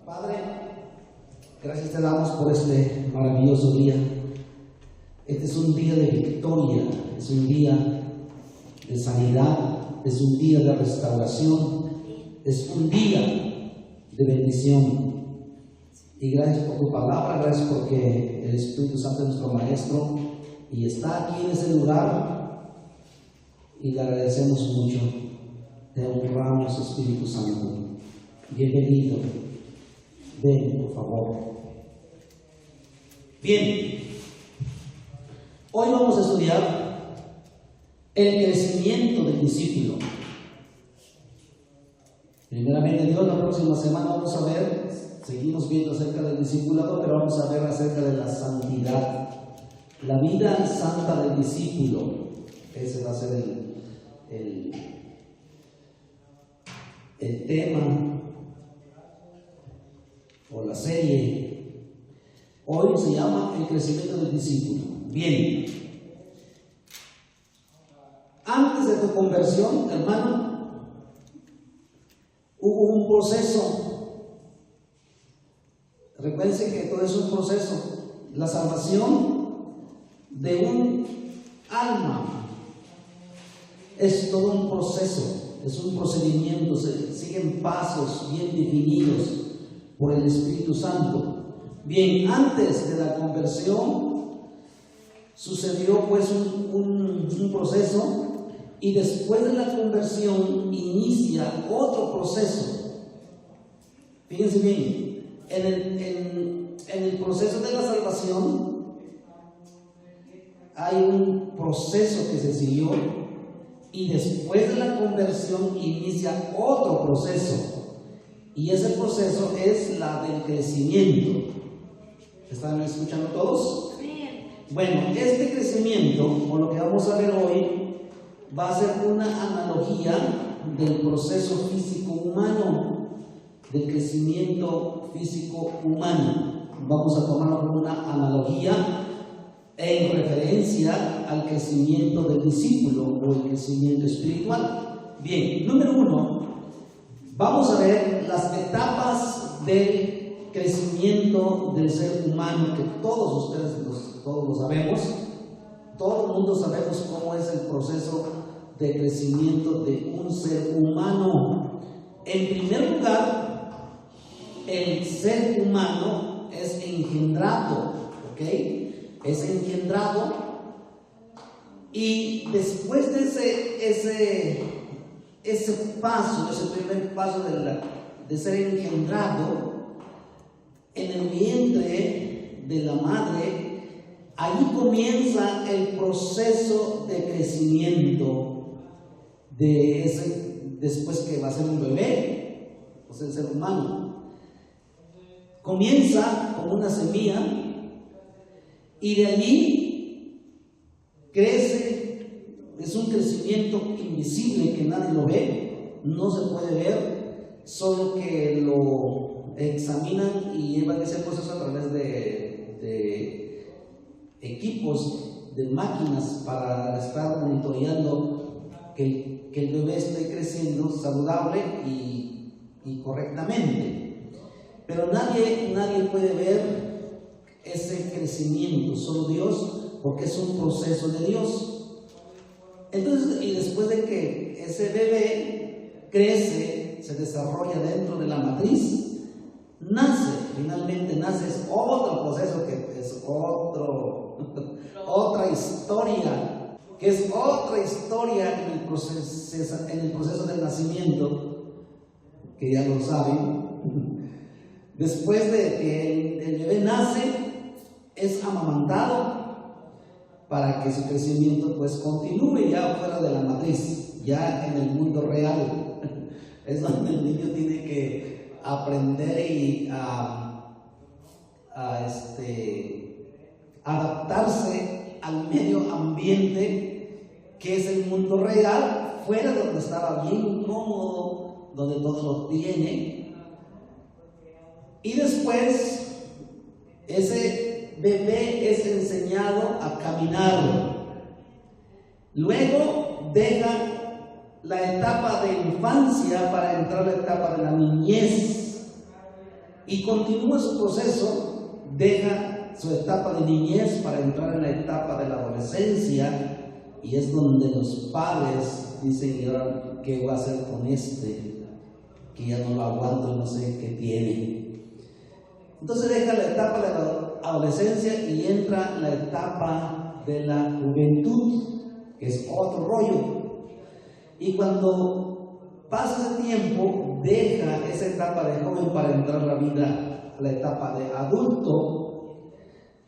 Padre, gracias te damos por este maravilloso día. Este es un día de victoria, es un día de sanidad, es un día de restauración, es un día de bendición. Y gracias por tu palabra, gracias porque el Espíritu Santo es nuestro Maestro y está aquí en ese lugar y le agradecemos mucho. Te honramos, Espíritu Santo. Bienvenido. Ven, por favor. Bien, hoy vamos a estudiar el crecimiento del discípulo. Primeramente Dios, la próxima semana vamos a ver, seguimos viendo acerca del discipulado, pero vamos a ver acerca de la santidad, la vida santa del discípulo. Ese va a ser el tema o la serie. Hoy se llama el crecimiento del discípulo. Bien, antes de tu conversión, hermano, hubo un proceso. Recuerden que todo es un proceso. La salvación de un alma es todo un proceso, es un procedimiento, se siguen pasos bien definidos por el Espíritu Santo. Bien, antes de la conversión sucedió pues un proceso, y después de la conversión inicia otro proceso. Fíjense bien, en el proceso de la salvación hay un proceso que se siguió, y después de la conversión inicia otro proceso. Y ese proceso es la del crecimiento. ¿Están escuchando todos? Bueno, este crecimiento, o lo que vamos a ver hoy, va a ser una analogía del proceso físico humano, del crecimiento físico humano. Vamos a tomarlo como una analogía en referencia al crecimiento del discípulo o el crecimiento espiritual. Bien, número 1. Vamos a ver las etapas del crecimiento del ser humano, que todos ustedes todos lo sabemos. Todo el mundo sabemos cómo es el proceso de crecimiento de un ser humano. En primer lugar, el ser humano es engendrado, ¿ok? Es engendrado, y después de ese paso, ese primer paso de ser engendrado en el vientre de la madre, ahí comienza el proceso de crecimiento de ese, después que va a ser un bebé, o sea, el ser humano. Comienza como una semilla, y de allí crece. Es un crecimiento invisible que nadie lo ve, no se puede ver, solo que lo examinan y llevan ese proceso a través de equipos, de máquinas, para estar monitoreando que el bebé esté creciendo saludable y correctamente. Pero nadie puede ver ese crecimiento, solo Dios, porque es un proceso de Dios. Entonces, y después de que ese bebé crece, se desarrolla dentro de la matriz, finalmente nace, es otro proceso, que es otra historia, en el proceso del nacimiento, que ya lo saben. Después de que el bebé nace, es amamantado para que su crecimiento pues continúe ya fuera de la matriz, ya en el mundo real. Es donde el niño tiene que aprender y adaptarse al medio ambiente, que es el mundo real, fuera donde estaba bien cómodo, donde todo lo tiene. Y después ese bebé es enseñado a caminar. Luego deja la etapa de infancia para entrar a la etapa de la niñez. y continúa su proceso, deja su etapa de niñez para entrar en la etapa de la adolescencia, y es donde los padres dicen: ¿y ahora qué voy a hacer con este? Que ya no lo aguanto, no sé qué tiene. Entonces deja la etapa de la adolescencia y entra la etapa de la juventud, que es otro rollo. Y cuando pasa ese tiempo, deja esa etapa de joven para entrar a la etapa de adulto,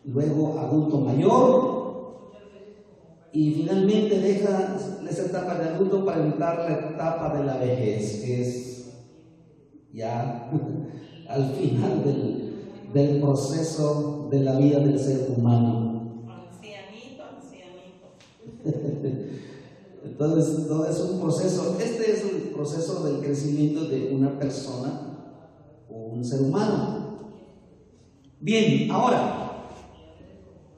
luego adulto mayor, y finalmente deja esa etapa de adulto para entrar a la etapa de la vejez, que es ya al final del proceso de la vida del ser humano. Ancianito. Entonces, todo es un proceso. Este es el proceso del crecimiento de una persona o un ser humano. Bien, ahora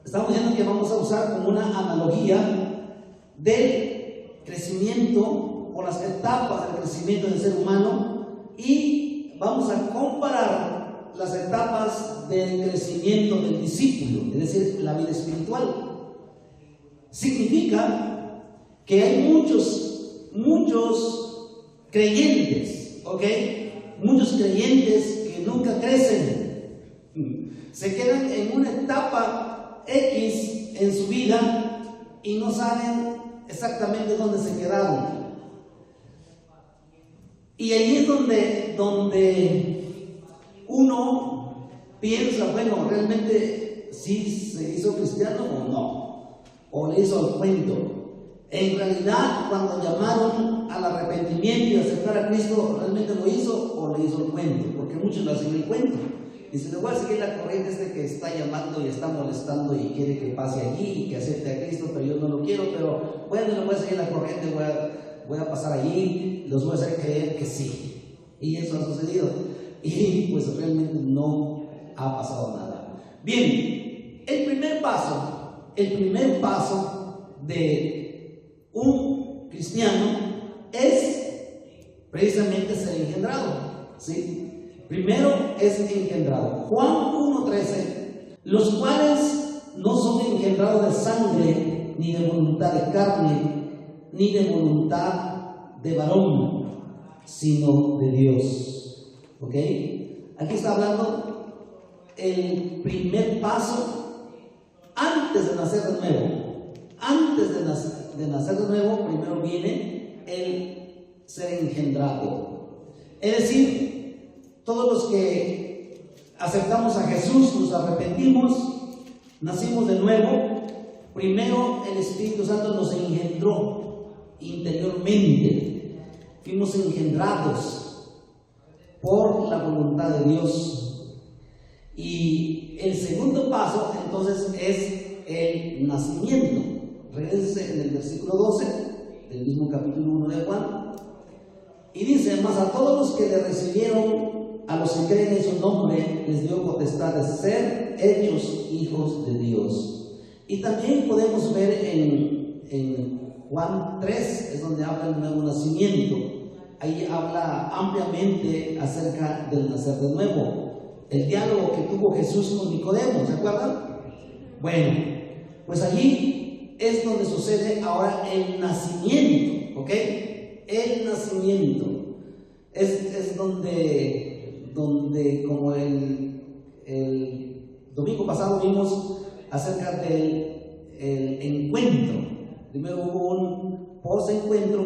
estamos viendo que vamos a usar como una analogía del crecimiento o las etapas del crecimiento del ser humano, y vamos a comparar las etapas del crecimiento del discípulo, es decir, la vida espiritual. Significa que hay muchos creyentes, ¿ok? Muchos creyentes que nunca crecen, se quedan en una etapa X en su vida y no saben exactamente dónde se quedaron. Y ahí es donde uno piensa: bueno, ¿realmente sí se hizo cristiano o no? ¿O le hizo el cuento? En realidad, cuando llamaron al arrepentimiento y a aceptar a Cristo, ¿realmente lo hizo o le hizo el cuento? Porque muchos le hacen el cuento. Dice: le voy a seguir la corriente que está llamando y está molestando y quiere que pase allí y que acepte a Cristo, pero yo no lo quiero, pero bueno, le voy a seguir la corriente, voy a pasar allí, los voy a hacer creer que sí. Y eso ha sucedido. Y pues realmente no ha pasado nada. Bien, el primer paso de un cristiano es precisamente ser engendrado, ¿sí? Primero es engendrado. Juan 1:13: los cuales no son engendrados de sangre, ni de voluntad de carne, ni de voluntad de varón, sino de Dios. ¿Ok? Aquí está hablando el primer paso antes de nacer de nuevo. Antes de nacer de nuevo, primero viene el ser engendrado. Es decir, todos los que aceptamos a Jesús, nos arrepentimos, nacimos de nuevo, primero el Espíritu Santo nos engendró interiormente. Fuimos engendrados por la voluntad de Dios. Y el segundo paso, entonces, es el nacimiento. Regrese en el versículo 12 del mismo capítulo 1 de Juan, y dice: mas a todos los que le recibieron, a los que creen en su nombre, les dio potestad de ser hechos hijos de Dios. Y también podemos ver en Juan 3, es donde habla del nuevo nacimiento. Ahí habla ampliamente acerca del nacer de nuevo, el diálogo que tuvo Jesús con Nicodemo, ¿se acuerdan? Bueno, pues allí es donde sucede ahora el nacimiento, ¿ok? El nacimiento es donde como el domingo pasado vimos acerca del encuentro. Primero hubo un posencuentro,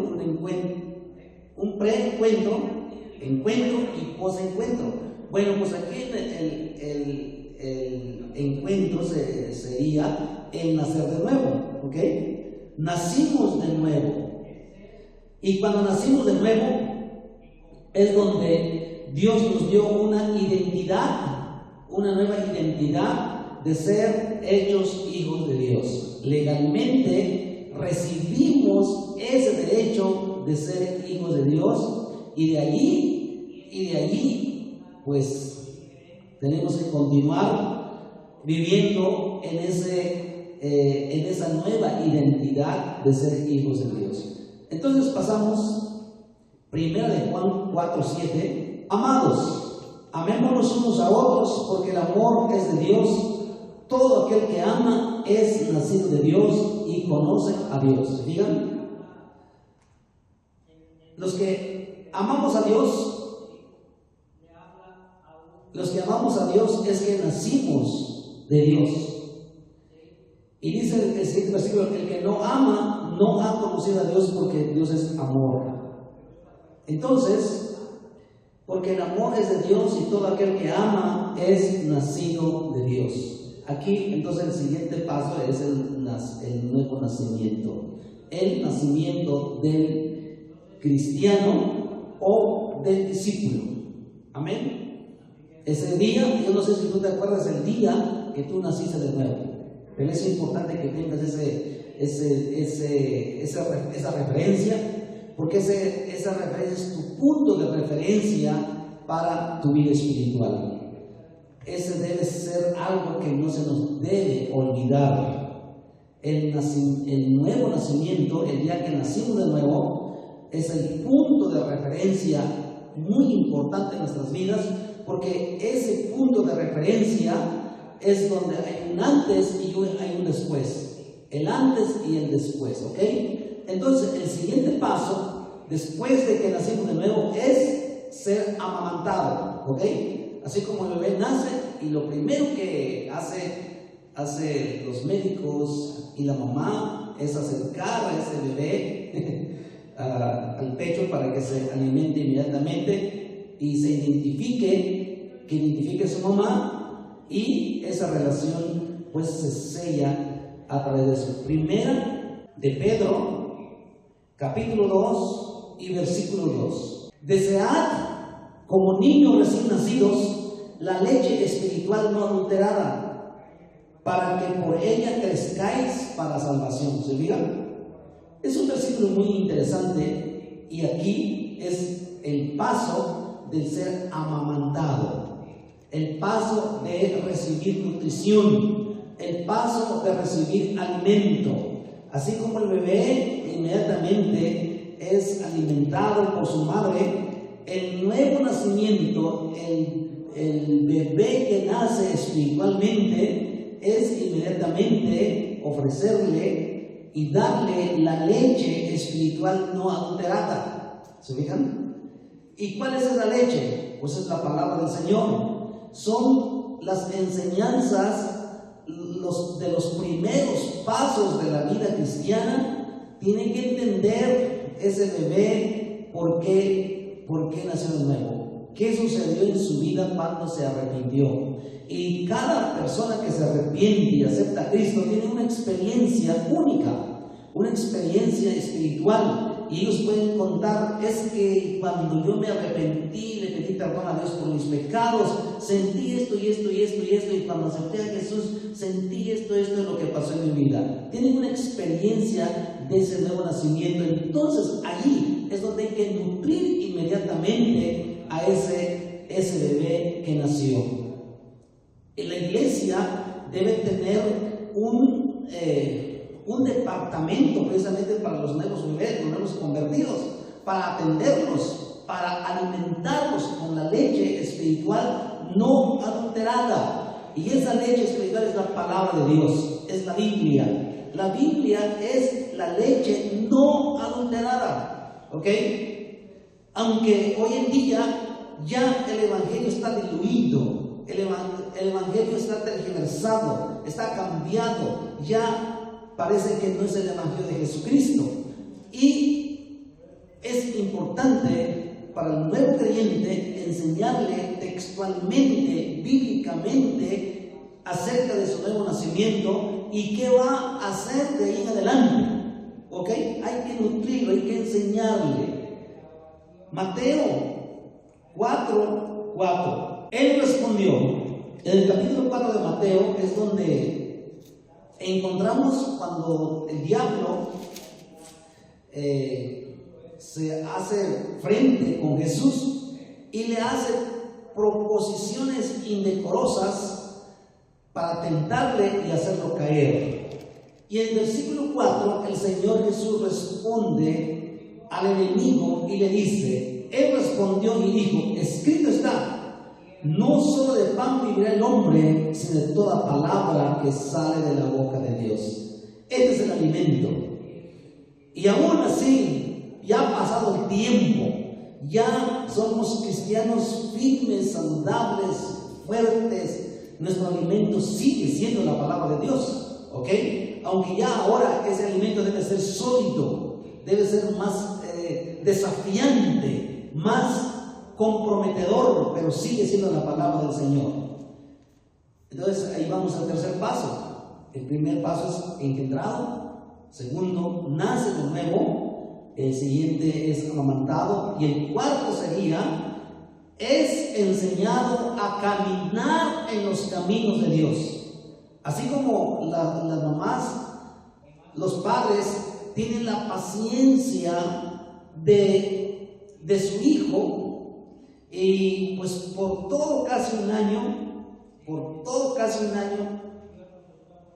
un preencuentro, encuentro y posencuentro. Bueno, pues aquí el encuentro sería el nacer de nuevo, ¿ok? Nacimos de nuevo. Y cuando nacimos de nuevo es donde Dios nos dio una nueva identidad de ser hechos hijos de Dios. Legalmente recibimos ese derecho de ser hijos de Dios, y de allí pues tenemos que continuar viviendo en esa nueva identidad de ser hijos de Dios. Entonces pasamos 1 de Juan 4:7. Amados, Amémonos unos a otros, porque el amor es de Dios. Todo aquel que ama es nacido de Dios y conoce a Dios. Digan, los que amamos a Dios, es que nacimos de Dios. Y dice el siguiente versículo: el que no ama no ha conocido a Dios, porque Dios es amor. Entonces, porque el amor es de Dios y todo aquel que ama es nacido de Dios. Aquí entonces el siguiente paso es el nuevo nacimiento. El nacimiento del cristiano o del discípulo. Amén. Ese día, yo no sé si tú te acuerdas el día que tú naciste de nuevo, pero es importante que tengas esa referencia, porque esa referencia es tu punto de referencia para tu vida espiritual. Ese debe ser algo que no se nos debe olvidar. El nuevo nacimiento, el día que nacimos de nuevo, es el punto de referencia muy importante en nuestras vidas, porque ese punto de referencia es donde hay un antes y hay un después. El antes y el después, ¿ok? Entonces, el siguiente paso, después de que nacimos de nuevo, es ser amamantado, ¿ok? Así como el bebé nace y lo primero que hace los médicos y la mamá es acercar a ese bebé al pecho para que se alimente inmediatamente y se identifique a su mamá, y esa relación pues se sella a través de su primera de Pedro, capítulo 2 y versículo 2. Desead como niños recién nacidos la leche espiritual no adulterada, para que por ella crezcáis para salvación. ¿Se fijan? Es un versículo muy interesante, y aquí es el paso del ser amamantado, el paso de recibir nutrición, el paso de recibir alimento. Así como el bebé inmediatamente es alimentado por su madre, el nuevo nacimiento, el bebé que nace espiritualmente, es inmediatamente ofrecerle y darle la leche espiritual no adulterada. ¿Se fijan? ¿Y cuál es esa leche? Pues es la palabra del Señor. Son las enseñanzas de los primeros pasos de la vida cristiana. Tienen que entender ese bebé por qué nació de nuevo, qué sucedió en su vida cuando se arrepintió. Y cada persona que se arrepiente y acepta a Cristo tiene una experiencia única, una experiencia espiritual. Y ellos pueden contar: es que cuando yo me arrepentí, le pedí perdón a Dios por mis pecados, sentí esto y esto y esto y esto, y cuando acepté a Jesús, sentí esto es lo que pasó en mi vida. Tienen una experiencia de ese nuevo nacimiento. Entonces allí es donde hay que nutrir inmediatamente a ese bebé que nació. En la iglesia debe tener un departamento precisamente para los nuevos bebés, los nuevos convertidos, para atenderlos, para alimentarlos con la leche espiritual no adulterada. Y esa leche espiritual es la palabra de Dios, es la Biblia. La Biblia es la leche no adulterada, ¿ok? Aunque hoy en día ya el evangelio está diluido, el evangelio está tergiversado, está cambiado, ya parece que no es el evangelio de Jesucristo. Y es importante para el nuevo creyente enseñarle textualmente, bíblicamente, acerca de su nuevo nacimiento y qué va a hacer de ahí en adelante. ¿Ok? Hay que nutrirlo, hay que enseñarle. Mateo 4:4. Él respondió. En el capítulo 4 de Mateo es donde encontramos cuando el diablo se hace frente con Jesús y le hace proposiciones indecorosas para tentarle y hacerlo caer. Y en el versículo 4 el Señor Jesús responde al enemigo y le dice: Él respondió y dijo: escrito está, No solo de pan vivirá el hombre, sino de toda palabra que sale de la boca de Dios. Este es el alimento. Y aún así, ya ha pasado el tiempo, ya somos cristianos firmes, saludables, fuertes. Nuestro alimento sigue siendo la palabra de Dios, ¿ok? Aunque ya ahora ese alimento debe ser sólido, debe ser más desafiante, más comprometedor, pero sigue siendo la palabra del Señor. Entonces ahí vamos al tercer paso. El primer paso es engendrado, segundo, nace de nuevo, el siguiente es amamantado, y el cuarto sería, es enseñado a caminar en los caminos de Dios. Así como las mamás, los padres tienen la paciencia de su hijo, y pues por todo casi un año,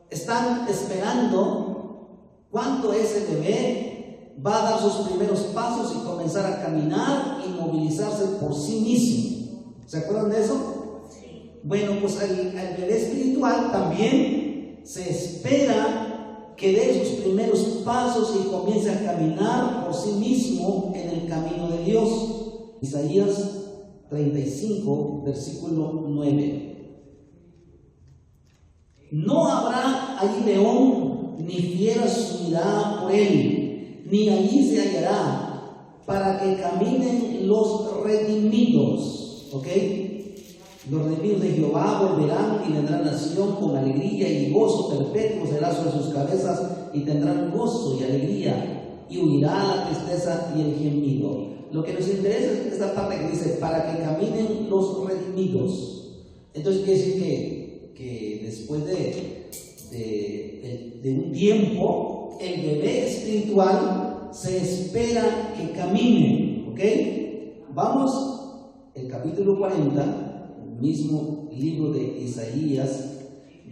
están esperando cuándo ese bebé va a dar sus primeros pasos y comenzar a caminar y movilizarse por sí mismo. ¿Se acuerdan de eso? Sí. Bueno, pues el bebé espiritual también se espera que dé sus primeros pasos y comience a caminar por sí mismo en el camino de Dios. Isaías 35, versículo 9. No habrá allí león, ni fiera subirá por él, ni allí se hallará, para que caminen los redimidos. ¿Ok? Los redimidos de Jehová volverán y vendrán nación con alegría y gozo perpetuo será sobre sus cabezas, y tendrán gozo y alegría, y huirá la tristeza y el gemido. Lo que nos interesa es esta parte que dice, para que caminen los redimidos. Entonces quiere decir que después de un tiempo, el bebé espiritual se espera que camine. ¿Ok? Vamos, el capítulo 40, el mismo libro de Isaías,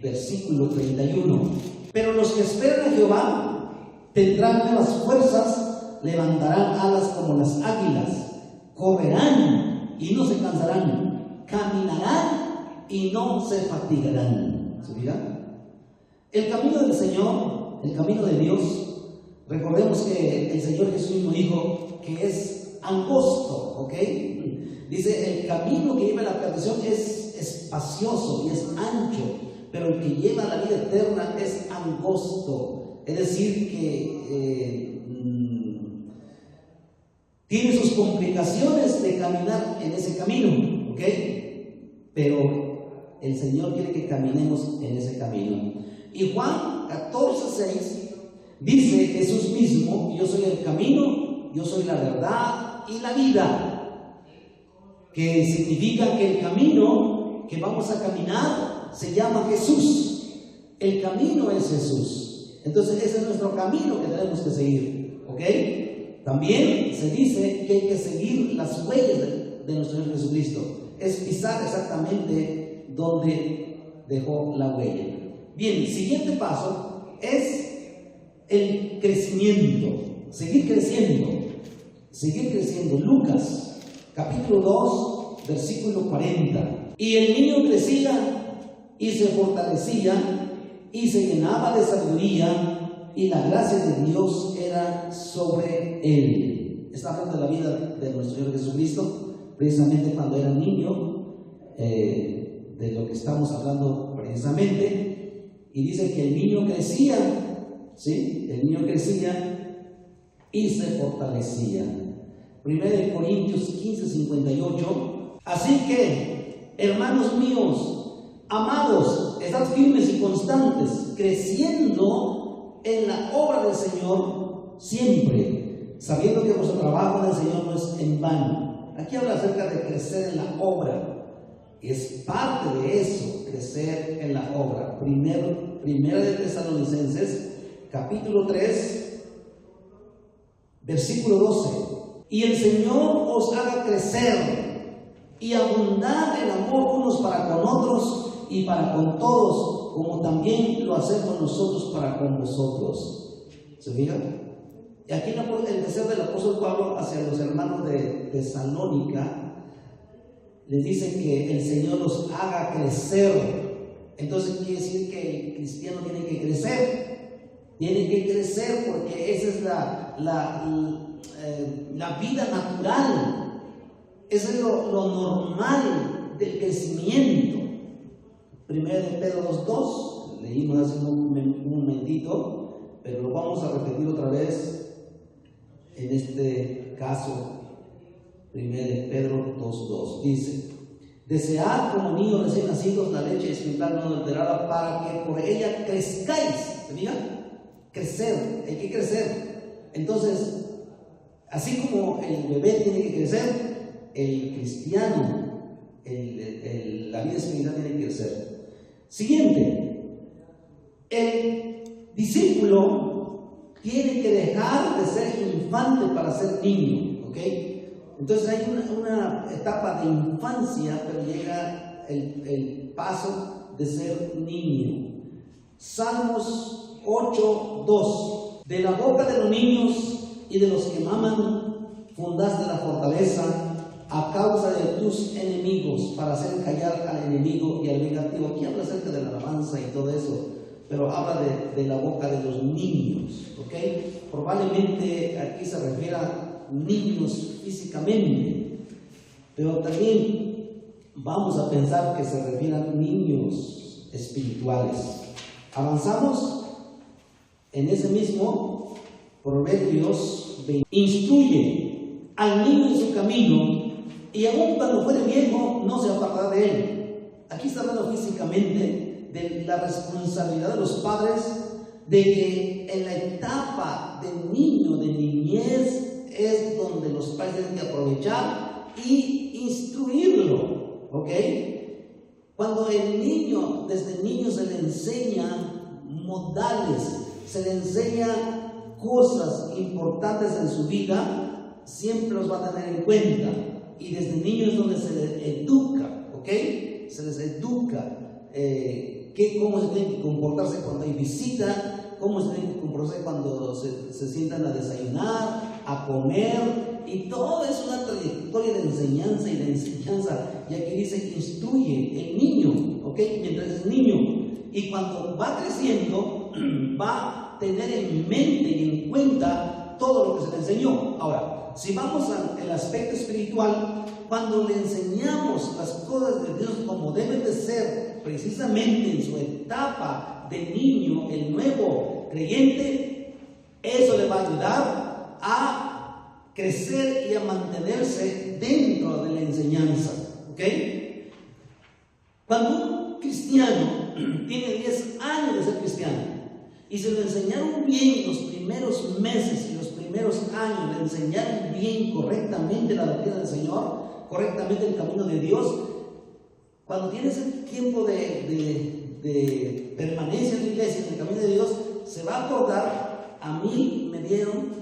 versículo 31. Pero los que esperan a Jehová tendrán nuevas fuerzas, levantarán alas como las águilas, correrán y no se cansarán, caminarán y no se fatigarán. ¿Se fijan? El camino del Señor, el camino de Dios, recordemos que el Señor Jesús mismo dijo que es angosto, ¿ok? Dice, el camino que lleva a la perdición es espacioso y es ancho, pero el que lleva a la vida eterna es angosto. Es decir, que tiene sus complicaciones de caminar en ese camino, ¿ok? Pero el Señor quiere que caminemos en ese camino. Y Juan 14:6 dice Jesús mismo, yo soy el camino, yo soy la verdad y la vida, que significa que el camino que vamos a caminar se llama Jesús. El camino es Jesús. Entonces ese es nuestro camino que tenemos que seguir, ¿ok? También se dice que hay que seguir las huellas de nuestro Señor Jesucristo. Es pisar exactamente donde dejó la huella. Bien, el siguiente paso es el crecimiento. Seguir creciendo. Seguir creciendo. Lucas, capítulo 2, versículo 40. Y el niño crecía y se fortalecía y se llenaba de sabiduría, y la gracia de Dios era sobre él. Está hablando de la vida de nuestro Señor Jesucristo, precisamente cuando era niño, de lo que estamos hablando precisamente. Y dice que el niño crecía, ¿sí? El niño crecía y se fortalecía. 1 Corintios 15:58. Así que, hermanos míos, amados, estad firmes y constantes, creciendo en la obra del Señor siempre, sabiendo que vuestro trabajo en el Señor no es en vano. Aquí habla acerca de crecer en la obra. Es parte de eso, crecer en la obra. Primera de Tesalonicenses, capítulo 3, versículo 12. Y el Señor os haga crecer y abundar en amor unos para con otros y para con todos, como también lo hacemos nosotros para con vosotros. ¿Se fijan? Y aquí el deseo del apóstol Pablo hacia los hermanos de Tesalónica les dice que el Señor los haga crecer. Entonces quiere decir que el cristiano tiene que crecer. Tiene que crecer porque esa es la vida natural. Eso es lo normal del crecimiento. Primero de Pedro 2:2, leímos hace un momentito, pero lo vamos a repetir otra vez en este caso. Primero de Pedro 2:2 dice: desead como niños recién nacidos la leche espiritual no adulterada, para que por ella crezcáis. ¿Mira? Crecer, hay que crecer. Entonces, así como el bebé tiene que crecer, el cristiano, la vida espiritual tiene que crecer. Siguiente, el discípulo tiene que dejar de ser infante para ser niño, ¿ok? Entonces hay una etapa de infancia, pero llega el paso de ser niño. Salmos 8:2: de la boca de los niños y de los que maman fundaste la fortaleza, a causa de tus enemigos, para hacer callar al enemigo y al vengativo. Aquí habla acerca de la alabanza y todo eso, pero habla de la boca de los niños, ¿ok? Probablemente aquí se refiere a niños físicamente, pero también vamos a pensar que se refiere a niños espirituales. Avanzamos en ese mismo Proverbios 20. Instruye al niño en su camino, y aun cuando fuere viejo no se apartará de él. Aquí está hablando físicamente de la responsabilidad de los padres, de que en la etapa de niño, de niñez, es donde los padres deben de aprovechar y instruirlo, ¿ok? Cuando el niño, desde niño se le enseña modales, se le enseña cosas importantes en su vida, siempre los va a tener en cuenta. Y desde niño es donde se les educa, ¿ok? Se les educa cómo se tienen que comportarse cuando hay visita, cómo se tienen que comportarse cuando se sientan a desayunar, a comer, y todo es una trayectoria de enseñanza y de enseñanza. Y aquí dice que instruye el niño, ¿ok? Mientras es niño. Y cuando va creciendo, va a tener en mente y en cuenta todo lo que se le enseñó. Ahora, si vamos al aspecto espiritual, cuando le enseñamos las cosas de Dios como deben de ser, precisamente en su etapa de niño, el nuevo creyente, eso le va a ayudar a crecer y a mantenerse dentro de la enseñanza, ¿ok? Cuando un cristiano tiene 10 años de ser cristiano y se lo enseñaron bien los primeros meses y los primeros años, le enseñaron bien, correctamente la doctrina del Señor, correctamente el camino de Dios, cuando tiene ese tiempo de permanencia en la iglesia, en el camino de Dios, se va a acordar: a mí me dieron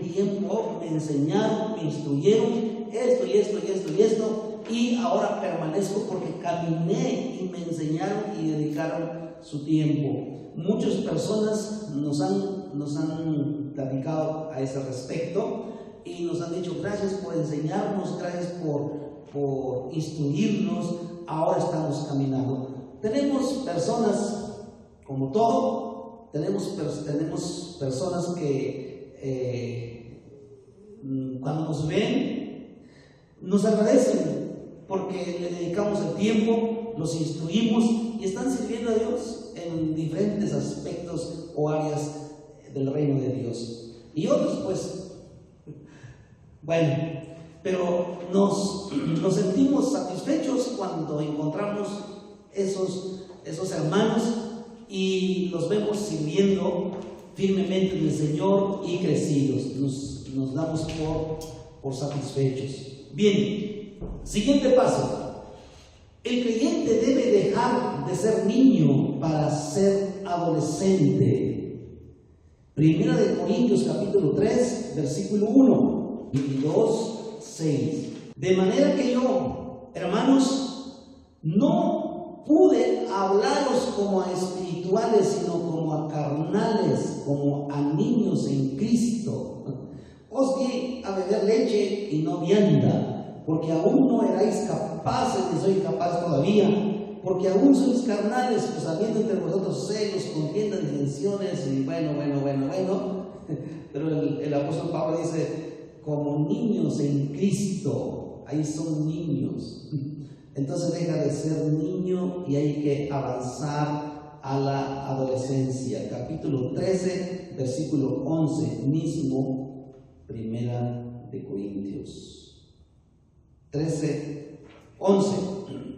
tiempo, me enseñaron, me instruyeron esto y esto y esto y esto, y ahora permanezco porque caminé y me enseñaron y dedicaron su tiempo. Muchas personas nos han platicado a ese respecto y nos han dicho: gracias por enseñarnos, gracias por instruirnos, ahora estamos caminando. Tenemos personas, como todo, tenemos personas que cuando nos ven nos agradecen porque le dedicamos el tiempo, los instruimos y están sirviendo a Dios en diferentes aspectos o áreas del reino de Dios. Y otros, pues, bueno, pero nos sentimos satisfechos cuando encontramos esos hermanos y los vemos sirviendo firmemente en el Señor y crecidos. Nos damos por satisfechos. Bien, siguiente paso. El creyente debe dejar de ser niño para ser adolescente. Primera de Corintios capítulo 3, versículo 1 y 6. De manera que yo, hermanos, no pude hablaros como a espirituales, sino como a carnales, como a niños en Cristo. Os di a beber leche y no vianda, porque aún no erais capaces, ni soy capaz todavía, porque aún sois carnales, pues habiendo entre vosotros celos, contiendas, disensiones, y bueno. Pero el apóstol Pablo dice, como niños en Cristo, ahí son niños. Entonces deja de ser niño y hay que avanzar a la adolescencia. Capítulo 13, versículo 11, mismo, Primera de Corintios 13, 11.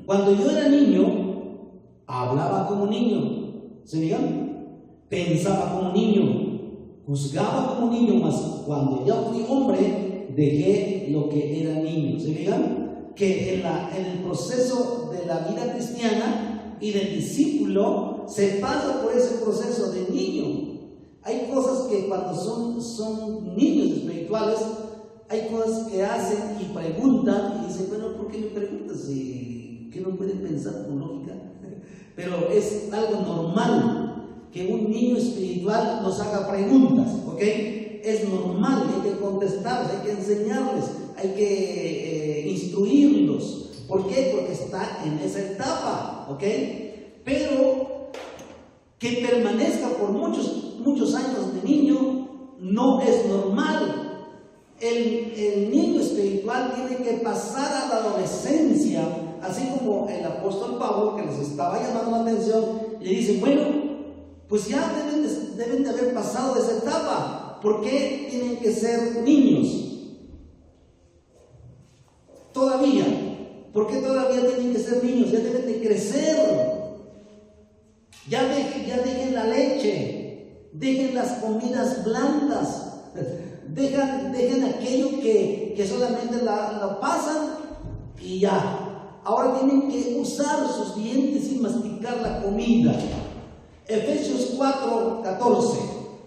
Cuando yo era niño, hablaba como niño, ¿se fijan? Pensaba como niño, juzgaba como niño, mas cuando ya fui hombre, dejé lo que era niño. ¿Se fijan? Que en el proceso de la vida cristiana y del discípulo se pasa por ese proceso de niño. Hay cosas que cuando son niños espirituales, hay cosas que hacen y preguntan y dicen, bueno, ¿por qué me preguntas? ¿Qué no pueden pensar con lógica? Pero es algo normal que un niño espiritual nos haga preguntas, ¿ok? Es normal, hay que contestarles, hay que enseñarles, hay que instruirlos. ¿Por qué? Porque está en esa etapa, ¿ok? Pero que permanezca por muchos años de niño no es normal. El niño espiritual tiene que pasar a la adolescencia, así como el apóstol Pablo, que les estaba llamando la atención, le dice, bueno, pues ya deben de haber pasado de esa etapa. ¿Por qué tienen que ser niños? Todavía. ¿Por qué todavía tienen que ser niños? Ya deben de crecer. Ya dejen la leche, dejen las comidas blandas, dejen aquello que solamente lo pasan y ya. Ahora tienen que usar sus dientes y masticar la comida. Efesios 4:14.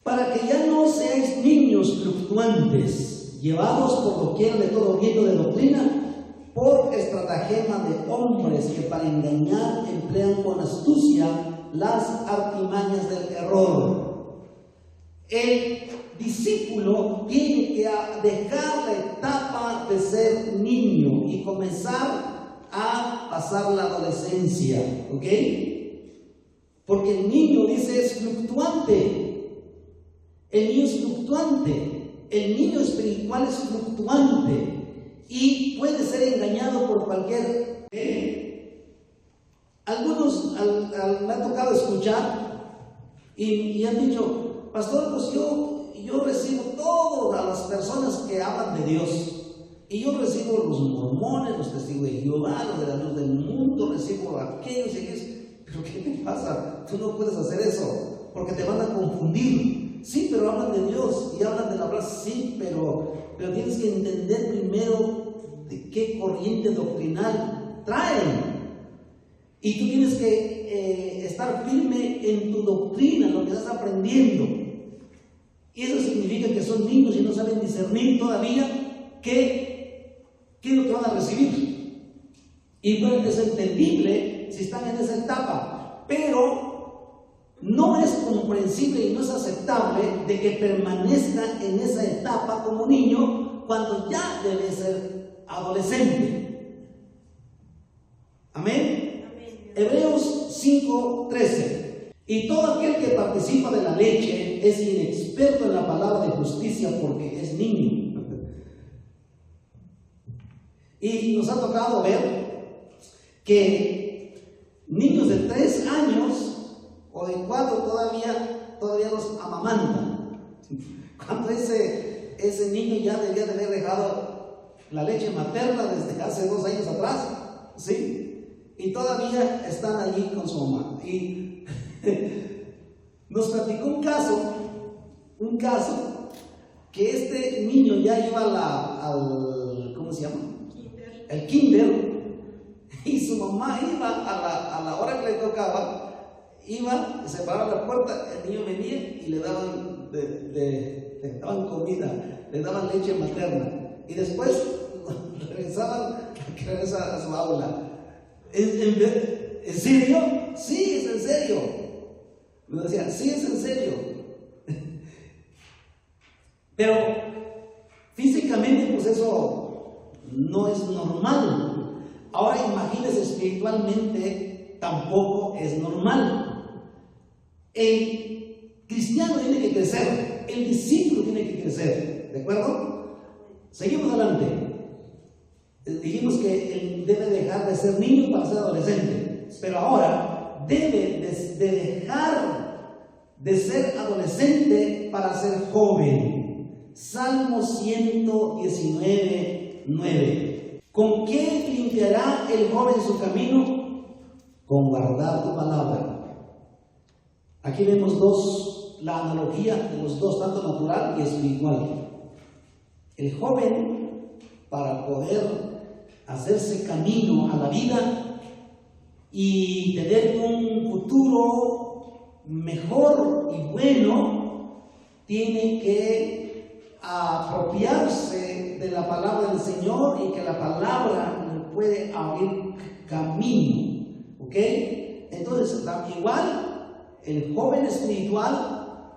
Para que ya no seáis niños fluctuantes, llevados por doquier de todo viento de doctrina, por estratagema de hombres que para engañar emplean con astucia las artimañas del error. El discípulo tiene que dejar la etapa de ser niño y comenzar a pasar la adolescencia, ¿ok? Porque el niño, dice, es fluctuante. El niño es fluctuante. El niño espiritual es fluctuante y puede ser engañado por cualquier. Algunos me ha tocado escuchar y han dicho, pastor, pues yo recibo todas las personas que hablan de Dios. Y yo recibo los mormones, los testigos de Jehová, los de la luz del mundo, recibo a aquellos y aquellos. ¿Pero qué te pasa? Tú no puedes hacer eso, porque te van a confundir. Sí, pero hablan de Dios y hablan de la verdad, sí, pero tienes que entender primero de qué corriente doctrinal traen. Y tú tienes que estar firme en tu doctrina, lo que estás aprendiendo. Y eso significa que son niños y no saben discernir todavía qué es lo que van a recibir. Y bueno, es entendible si están en esa etapa, pero no es comprensible y no es aceptable de que permanezca en esa etapa como niño cuando ya debe ser adolescente. Amén. Hebreos 5:13. Y todo aquel que participa de la leche es inexperto en la palabra de justicia porque es niño. Y nos ha tocado ver que niños de 3 años o de 4 todavía los amamantan. Cuando ese niño ya debía de haber dejado la leche materna desde hace 2 años atrás, ¿sí? Y todavía están allí con su mamá. Y nos platicó un caso que este niño ya iba al ¿cómo se llama? El kinder, y su mamá iba a la hora que le tocaba, iba, se paraba la puerta, el niño venía y le daban comida, le daban leche materna, y después regresaban a su aula. ¿En serio? Sí, es en serio. Me decían, sí, es en serio. Pero físicamente, pues eso no es normal. Ahora imagínense, espiritualmente tampoco es normal. El cristiano tiene que crecer, el discípulo tiene que crecer, ¿de acuerdo? Seguimos adelante. Dijimos que él debe dejar de ser niño para ser adolescente, pero ahora debe de dejar de ser adolescente para ser joven. Salmo 119, 9. ¿Con qué limpiará el joven su camino? Con guardar tu palabra. Aquí vemos la analogía de los dos, tanto natural y espiritual. El joven, para poder hacerse camino a la vida y tener un futuro mejor y bueno, tiene que apropiarse de la palabra del Señor, y que la palabra le puede abrir camino. ¿Ok? Entonces, igual, el joven espiritual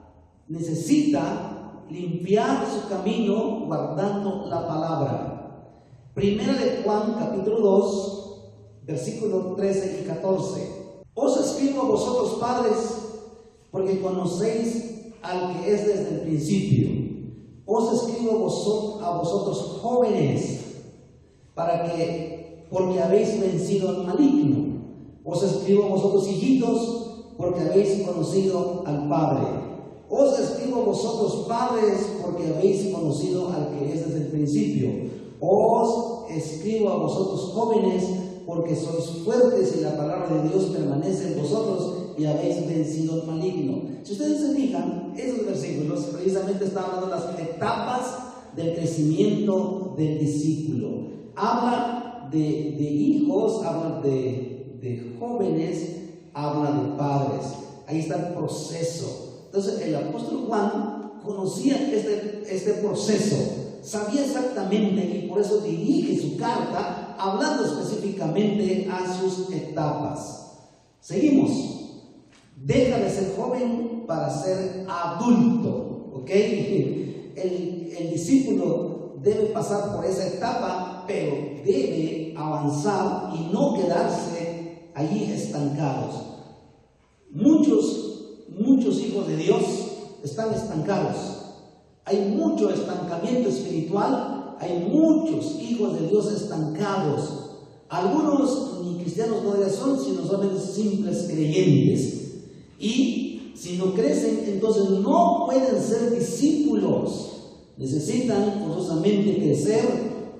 necesita limpiar su camino guardando la palabra. Primera de Juan, capítulo 2, versículos 13 y 14. Os escribo a vosotros, padres, porque conocéis al que es desde el principio. Os escribo a vosotros, jóvenes, porque habéis vencido al maligno. Os escribo a vosotros, hijitos, porque habéis conocido al Padre. Os escribo a vosotros, padres, porque habéis conocido al que es desde el principio. Os escribo a vosotros, jóvenes, porque sois fuertes y la palabra de Dios permanece en vosotros y habéis vencido al maligno. Si ustedes se fijan, esos versículos precisamente están hablando de las etapas del crecimiento del discípulo. Habla de hijos, habla de jóvenes, habla de padres. Ahí está el proceso. Entonces el apóstol Juan conocía este proceso, sabía exactamente, y por eso dirige su carta hablando específicamente a sus etapas. Seguimos. Deja de ser joven para ser adulto. ¿Ok? El discípulo debe pasar por esa etapa, pero debe avanzar y no quedarse allí estancados. Muchos hijos de Dios están estancados. Hay mucho estancamiento espiritual, hay muchos hijos de Dios estancados. Algunos ni cristianos todavía son, sino solamente simples creyentes. Y si no crecen, entonces no pueden ser discípulos. Necesitan forzosamente crecer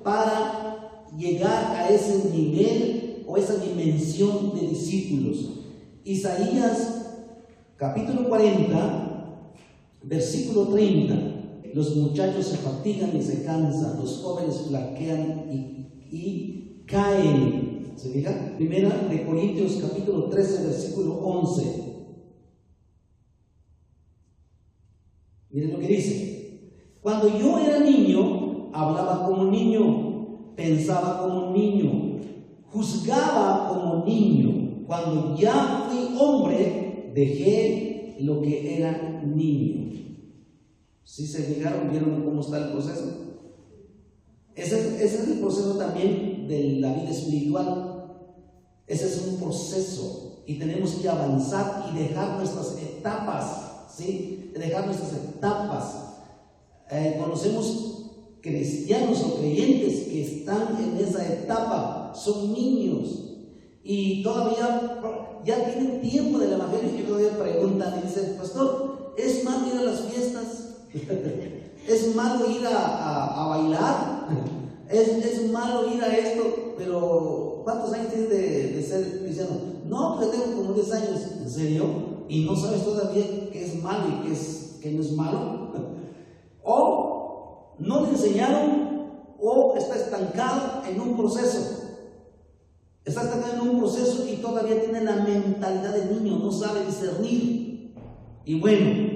para llegar a ese nivel o esa dimensión de discípulos. Isaías capítulo 40, versículo 30. Los muchachos se fatigan y se cansan, los jóvenes flaquean y caen. ¿Se fija? Primera de Corintios capítulo 13, versículo 11. Miren lo que dice. Cuando yo era niño, hablaba como niño, pensaba como niño, juzgaba como niño. Cuando ya fui hombre, dejé lo que era niño. ¿Sí se fijaron? ¿Vieron cómo está el proceso? Ese es el proceso también de la vida espiritual. Ese es un proceso y tenemos que avanzar y dejar nuestras etapas, ¿sí? Dejar nuestras etapas. Conocemos cristianos o creyentes que están en esa etapa, son niños y todavía ya tienen tiempo del evangelio, y todavía preguntan y dicen: pastor, ¿es malo ir a las fiestas? ¿Es malo ir a bailar? ¿Es malo ir a esto? Pero ¿cuántos años tienes de ser cristiano? No, pues tengo como 10 años. ¿En serio? ¿Y no sabes todavía qué es malo y qué no es malo? O no le enseñaron, o está estancado en un proceso. Está estancado en un proceso y todavía tiene la mentalidad de niño, no sabe discernir. Y bueno,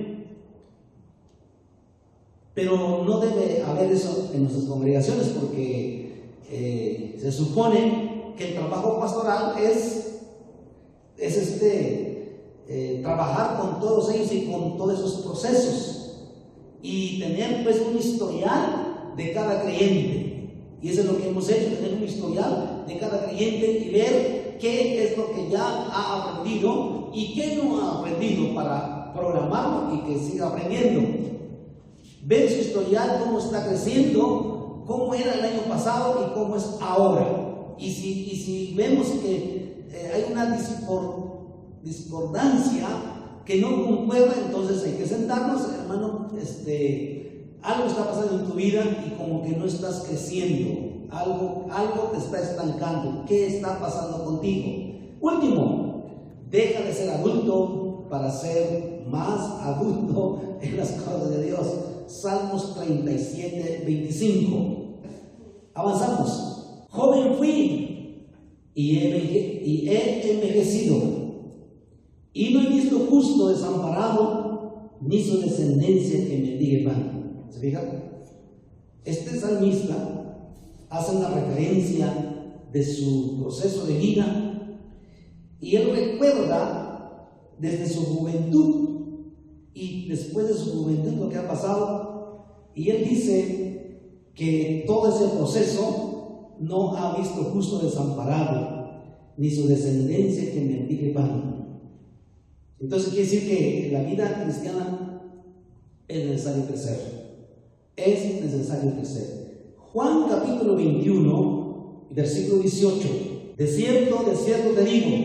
pero no debe haber eso en nuestras congregaciones, porque se supone que el trabajo pastoral es trabajar con todos ellos y con todos esos procesos y tener pues un historial de cada creyente. Y eso es lo que hemos hecho, tener un historial de cada creyente y ver qué es lo que ya ha aprendido y qué no ha aprendido para programarlo y que siga aprendiendo. Ver su historial, cómo está creciendo, cómo era el año pasado y cómo es ahora. Y si vemos que hay una discordancia que no concuerda, entonces hay que sentarnos, hermano, algo está pasando en tu vida y como que no estás creciendo, algo te está estancando. ¿Qué está pasando contigo? Último, deja de ser adulto para ser más adulto en las cosas de Dios. Salmos 37, 25. Avanzamos. Joven fui y he envejecido, y no he visto justo desamparado, ni su descendencia que mendigue pan. ¿Se fijan? Este salmista hace una referencia de su proceso de vida y él recuerda desde su juventud y después de su juventud lo que ha pasado, y él dice que todo ese proceso no ha visto justo desamparado, ni su descendencia que mendigue pan. Entonces quiere decir que en la vida cristiana es necesario crecer. Es necesario crecer. Juan capítulo 21, versículo 18. De cierto te digo,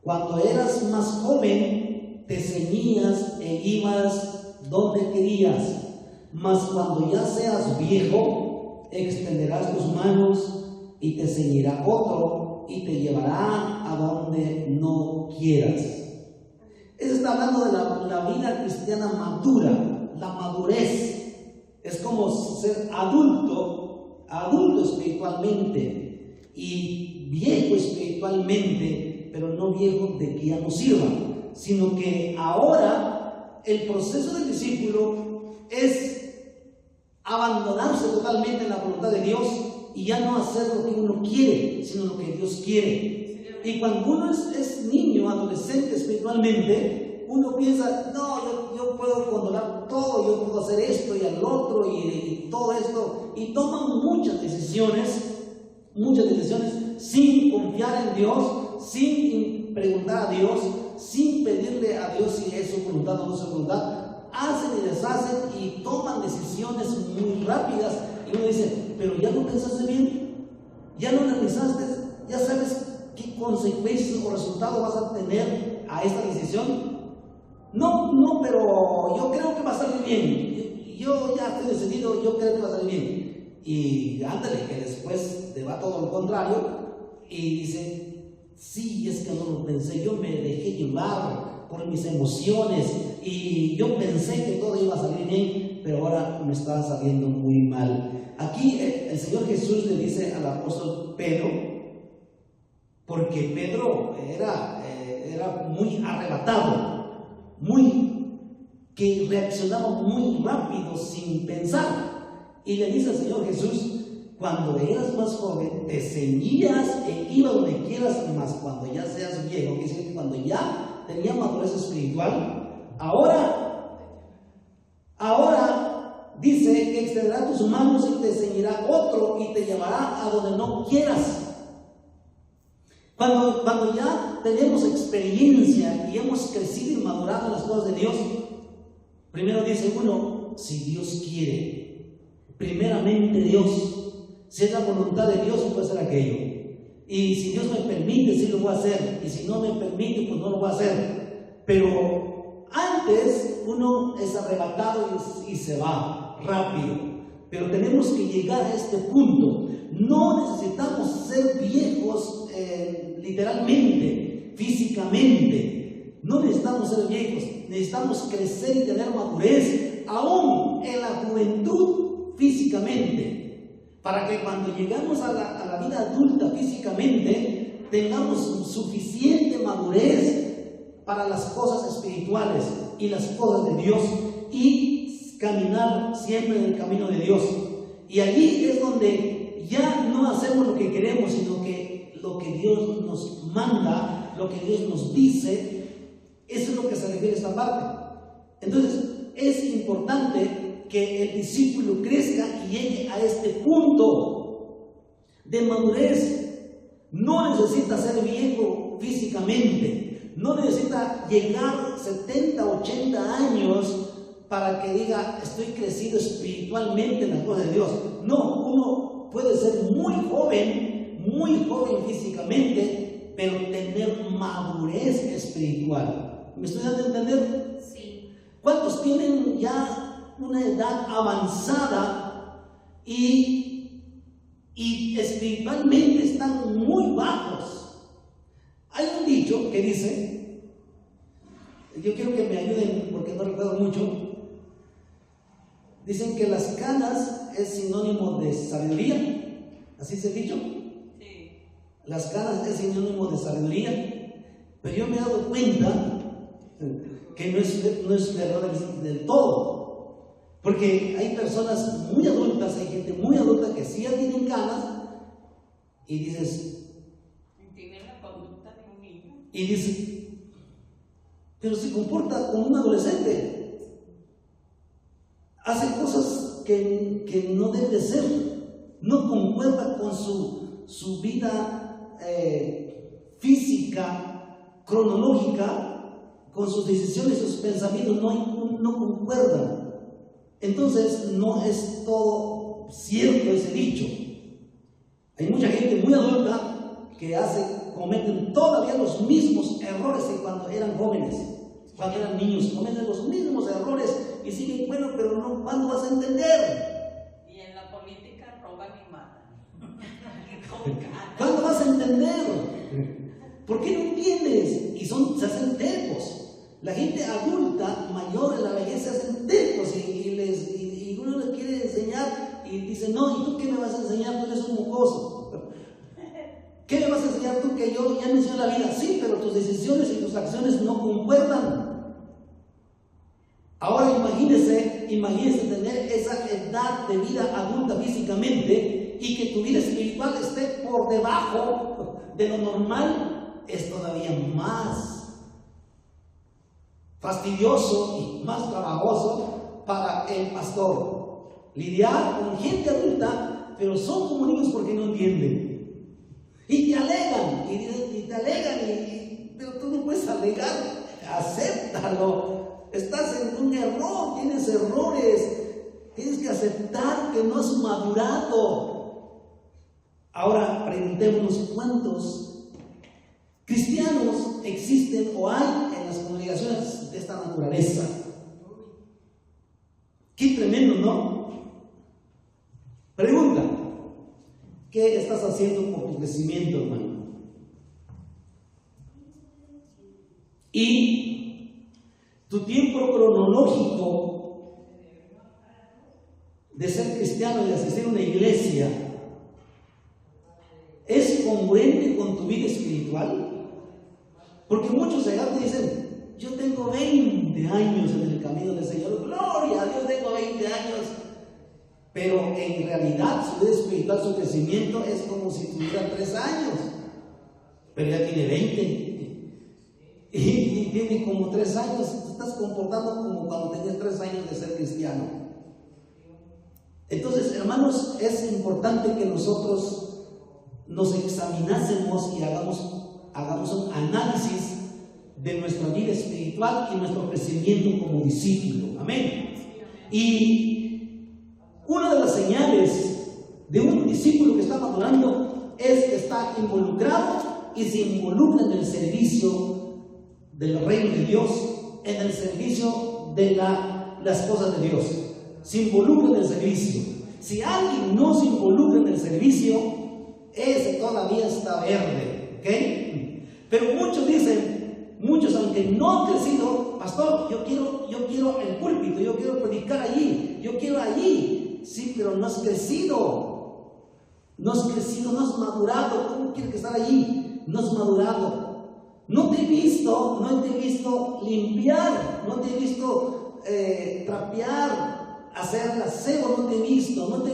cuando eras más joven, te ceñías e ibas donde querías, mas cuando ya seas viejo, extenderás tus manos y te ceñirá otro y te llevará a donde no quieras. Eso está hablando de la vida cristiana madura, la madurez. Es como ser adulto espiritualmente y viejo espiritualmente, pero no viejo de que ya no sirva, sino que ahora el proceso del discípulo es abandonarse totalmente en la voluntad de Dios y ya no hacer lo que uno quiere, sino lo que Dios quiere. Y cuando uno es niño, adolescente espiritualmente, uno piensa, no, yo puedo controlar todo, yo puedo hacer esto y al otro y todo esto, y toman muchas decisiones sin confiar en Dios, sin preguntar a Dios, sin pedirle a Dios si es su voluntad o no es su voluntad. Hacen y deshacen y toman decisiones muy rápidas, y uno dice, pero ya no pensaste bien, ya no analizaste, ya sabes qué consecuencias o resultados vas a tener a esta decisión. No, pero yo creo que va a salir bien. Yo ya estoy decidido, yo creo que va a salir bien. Y ándale, que después te va todo lo contrario y dice, sí, es que no lo pensé, yo me dejé llevar por mis emociones y yo pensé que todo iba a salir bien, pero ahora me estaba saliendo muy mal. Aquí el Señor Jesús le dice al apóstol Pedro, porque Pedro era muy arrebatado, que reaccionaba muy rápido sin pensar, y le dice al Señor Jesús, cuando eras más joven te ceñías e ibas donde quieras, mas cuando ya seas viejo, que es cuando ya tenía madurez espiritual, ahora dice que extenderá tus manos y te ceñirá otro y te llevará a donde no quieras. Cuando ya tenemos experiencia y hemos crecido y madurado en las cosas de Dios, primero dice uno, si Dios quiere, primeramente Dios, si es la voluntad de Dios, puede hacer aquello. Y si Dios me permite, sí lo voy a hacer. Y si no me permite, pues no lo voy a hacer. Pero antes uno es arrebatado y se va rápido. Pero tenemos que llegar a este punto. No necesitamos ser viejos literalmente, físicamente. No necesitamos ser viejos, necesitamos crecer y tener madurez, aún en la juventud físicamente, para que cuando llegamos a la vida adulta físicamente, tengamos suficiente madurez para las cosas espirituales y las cosas de Dios, y caminar siempre en el camino de Dios. Y allí es donde ya no hacemos lo que queremos, sino que lo que Dios nos manda, lo que Dios nos dice, eso es lo que se refiere a esta parte. Entonces es importante que el discípulo crezca y llegue a este punto de madurez. No necesita ser viejo físicamente, no necesita llegar 70, 80 años para que diga estoy crecido espiritualmente en las cosas de Dios. No, uno puede ser muy joven físicamente, pero tener madurez espiritual. ¿Me estoy dando a entender? Sí. ¿Cuántos tienen ya una edad avanzada y espiritualmente están muy bajos? Hay un dicho que dice, yo quiero que me ayuden porque no recuerdo mucho. Dicen que las canas es sinónimo de sabiduría. ¿Así se ha dicho? Sí. Las canas es sinónimo de sabiduría. Pero yo me he dado cuenta que no es verdad del todo. Porque hay personas muy adultas, hay gente muy adulta que sí ya tienen canas y dices, Tiene la conducta de un niño. y dices, pero se comporta como un adolescente. Hace cosas que no debe de ser, no concuerda con su vida física, cronológica, con sus decisiones, sus pensamientos, no concuerdan. Entonces no es todo cierto ese dicho. Hay mucha gente muy adulta que cometen todavía los mismos errores que cuando eran jóvenes. Cuando eran niños, cometen los mismos errores y siguen, bueno, pero no, ¿cuándo vas a entender? Y en la política roban y matan. ¿Cuándo vas a entender? ¿Por qué no entiendes? Y se hacen tercos. La gente adulta, mayor en la vejez, se hacen tercos y uno les quiere enseñar y dice, no, ¿y tú qué me vas a enseñar? Tú eres un mocoso. ¿Qué me vas a enseñar tú que yo ya me enseñé la vida? Sí, pero tus decisiones y tus acciones no concuerdan. Ahora imagínese tener esa edad de vida adulta físicamente y que tu vida espiritual esté por debajo de lo normal, es todavía más fastidioso y más trabajoso para el pastor. Lidiar con gente adulta, pero son como niños porque no entienden. Y te alegan, pero tú no puedes alegar, acéptalo. Estás en un error, tienes errores, tienes que aceptar que no has madurado. Ahora preguntémonos cuántos cristianos existen o hay en las congregaciones de esta naturaleza. Qué tremendo, ¿no? Pregunta, ¿qué estás haciendo por tu crecimiento, hermano? Y tu tiempo cronológico de ser cristiano y de asistir a una iglesia es congruente con tu vida espiritual. Porque muchos se agarran y dicen, yo tengo 20 años en el camino del Señor, gloria a Dios, tengo 20 años. Pero en realidad su vida espiritual, su crecimiento es como si tuviera 3 años, pero ya tiene 20 y tiene como 3 años. Te estás comportando como cuando tenías 3 años de ser cristiano. Entonces, hermanos, es importante que nosotros nos examinásemos y hagamos un análisis de nuestra vida espiritual y nuestro crecimiento como discípulo. Amén. Y una de las señales de un discípulo que está madurando es que está involucrado y se involucra en el servicio del reino de Dios, en el servicio de las cosas de Dios. Se involucra en el servicio. Si alguien no se involucra en el servicio, ese todavía está verde, ¿ok? Pero muchos dicen, aunque no han crecido, pastor, yo quiero el púlpito, yo quiero predicar allí, yo quiero allí. Sí, pero no has crecido, no has madurado. ¿Cómo quieres estar allí? No has madurado. No te he visto limpiar, no te he visto trapear, hacer el aseo, no te he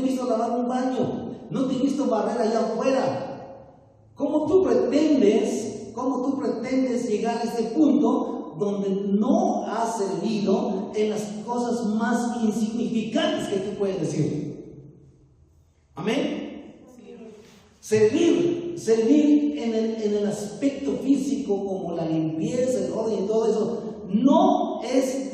visto lavar un baño, no te he visto barrer allá afuera. ¿Cómo tú pretendes llegar a ese punto donde no has servido en las cosas más insignificantes que tú puedes decir? Amén. Servir en el aspecto físico, como la limpieza, el orden y todo eso, no es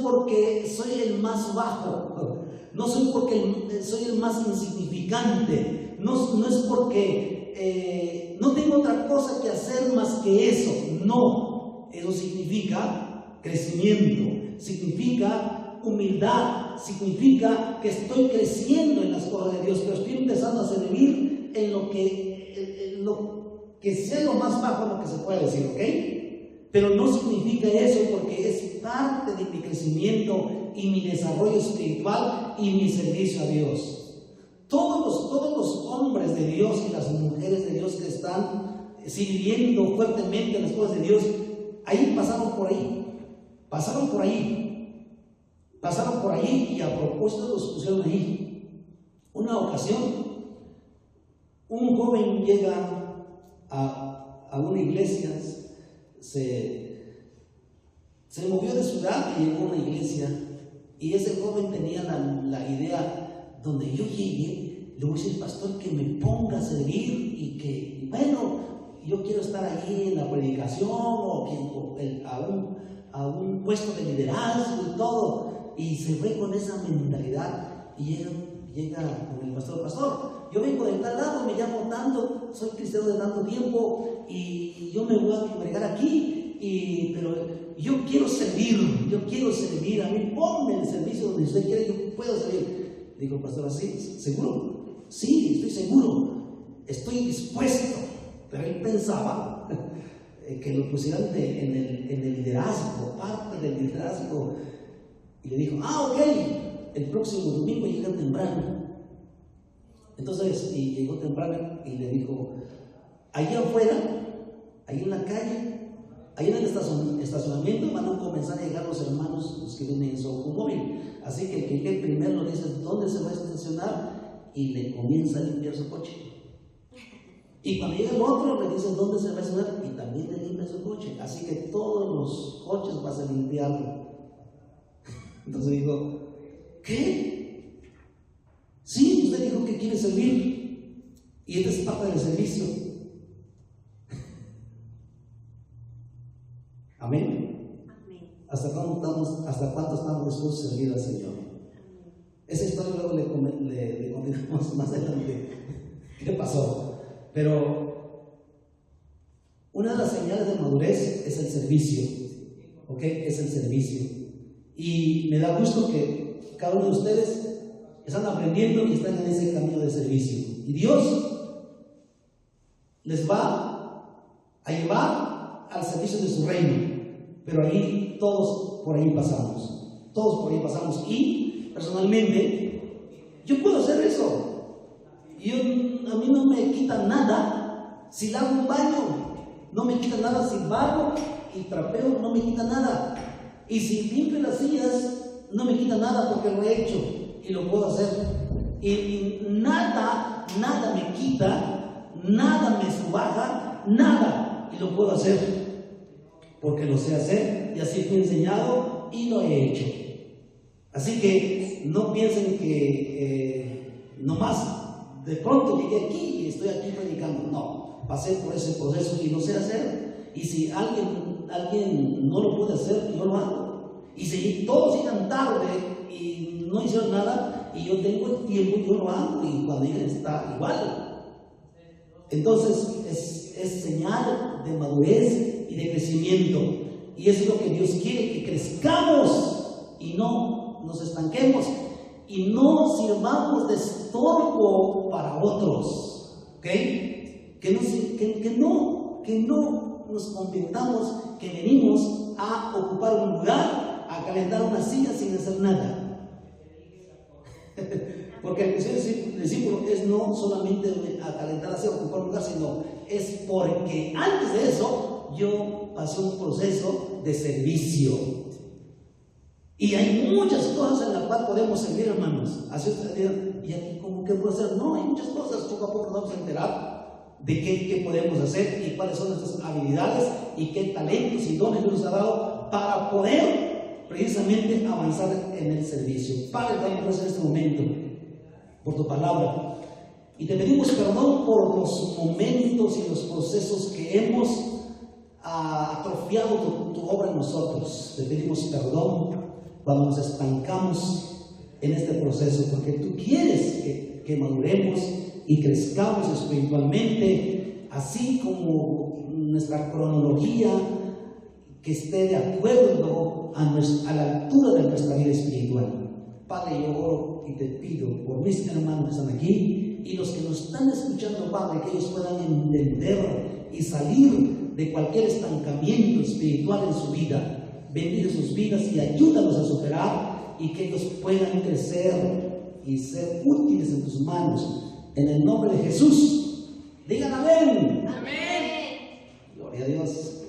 porque soy el más bajo, no soy porque soy el más insignificante, no es porque no tengo otra cosa que hacer más que eso. No, eso significa crecimiento, significa humildad, significa que estoy creciendo en las cosas de Dios, pero estoy empezando a servir en lo que sea lo más bajo, lo que se puede decir, ¿ok? Pero no significa eso, porque es parte de mi crecimiento y mi desarrollo espiritual y mi servicio a Dios. Todos los hombres de Dios y las mujeres de Dios que están sirviendo fuertemente en las cosas de Dios, ahí pasaron por ahí y a propósito los pusieron ahí. Una ocasión, un joven llega a una iglesia, se movió de ciudad y llegó a una iglesia, y ese joven tenía la idea: donde yo llegue, le voy a decir al pastor que me ponga a servir y que, bueno, yo quiero estar allí en la predicación o a un puesto de liderazgo y todo. Y se fue con esa mentalidad y llega con el pastor, yo vengo de tal lado, me llamo tanto, soy cristiano de tanto tiempo y yo me voy a congregar aquí, pero yo quiero servir, a mí ponme el servicio donde usted quiere, yo puedo servir. Digo, pastor, ¿así? ¿Seguro? Sí, estoy seguro, estoy dispuesto. Pero él pensaba que lo pusieran en el liderazgo, parte del liderazgo. Y le dijo: ok, el próximo domingo llega temprano. Entonces, y llegó temprano y le dijo: allá afuera, ahí en la calle, ahí en el estacionamiento van a comenzar a llegar los hermanos, los que vienen en su automóvil. Así que el que llegue primero le dice dónde se va a estacionar y le comienza a limpiar su coche. Y cuando llega el otro le dice dónde se va a estacionar y también le limpia su coche. Así que todos los coches vas a limpiarlo. Entonces dijo: ¿qué? Sí, usted dijo que quiere servir y esta es parte del servicio. Amén. ¿Hasta cuánto estamos dispuestos a servir al Señor? Esa historia luego le continuamos más adelante. ¿Qué pasó? Pero una de las señales de madurez es el servicio. ¿Ok? Es el servicio. Y me da gusto que cada uno de ustedes están aprendiendo y están en ese camino de servicio. Y Dios les va a llevar al servicio de su reino. Pero ahí todos por ahí pasamos. Y personalmente yo puedo hacer eso. A mí no me quita nada si lavo un baño, no me quita nada si barro y trapeo, no me quita nada. Y si limpio las sillas, no me quita nada porque lo he hecho y lo puedo hacer. Y nada me quita, nada me subaja, nada, y lo puedo hacer porque lo sé hacer y así fui enseñado y lo he hecho. Así que no piensen que nomás de pronto llegué aquí y estoy aquí predicando. No, pasé por ese proceso y lo sé hacer. Y si alguien no lo puede hacer, yo lo hago. Y si todos llegan tarde y no hicieron nada y yo tengo el tiempo, yo lo hago, y cuando lleguen está igual. Entonces es señal de madurez y de crecimiento, y eso es lo que Dios quiere, que crezcamos y no nos estanquemos y no sirvamos de estorbo para otros, ¿ok? Que no nos convirtamos que venimos a ocupar un lugar, a calentar una silla sin hacer nada. Porque el discípulo es no solamente a calentar así, a ocupar un lugar, sino es porque antes de eso yo pasé un proceso de servicio. Y hay muchas cosas en las cuales podemos servir, hermanos. Así ustedes dirán: ¿y aquí cómo qué puedo hacer? No, hay muchas cosas. Poco a poco nos vamos a enterar de qué podemos hacer y cuáles son nuestras habilidades y qué talentos y dones Dios nos ha dado para poder precisamente avanzar en el servicio. Padre, damos gracias en este momento por tu palabra. Y te pedimos perdón por los momentos y los procesos que hemos atrofiado tu obra en nosotros. Te pedimos perdón cuando nos estancamos en este proceso, porque tú quieres que maduremos y crezcamos espiritualmente, así como nuestra cronología que esté de acuerdo a la altura de nuestra vida espiritual. Padre, yo oro y te pido por mis hermanos que están aquí y los que nos están escuchando, Padre, que ellos puedan entender y salir de cualquier estancamiento espiritual en su vida. Bendice sus vidas y ayúdalos a superar, y que ellos puedan crecer y ser útiles en tus manos. En el nombre de Jesús. Digan amén. Amén. Gloria a Dios.